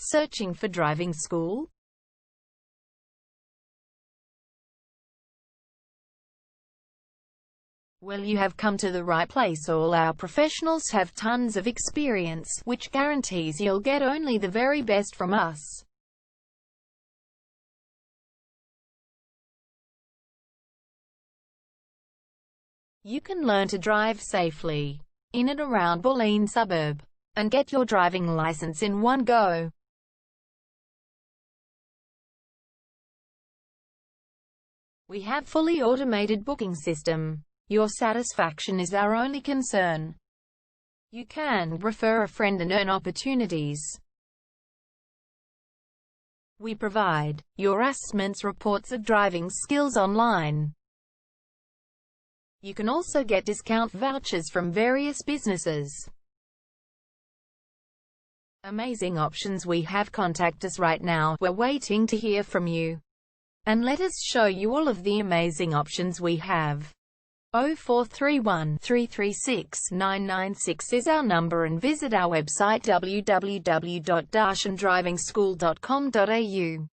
Searching for driving school? Well, you have come to the right place. All our professionals have tons of experience, which guarantees you'll get only the very best from us. You can learn to drive safely in and around Bulleen suburb and get your driving license in one go. We have fully automated booking system. Your satisfaction is our only concern. You can refer a friend and earn opportunities. We provide your assessments reports of driving skills online. You can also get discount vouchers from various businesses. Amazing options we have. Contact us right now. We're waiting to hear from you. And let us show you all of the amazing options we have. 0431 336 996 is our number, and visit our website www.darshandrivingschool.com.au.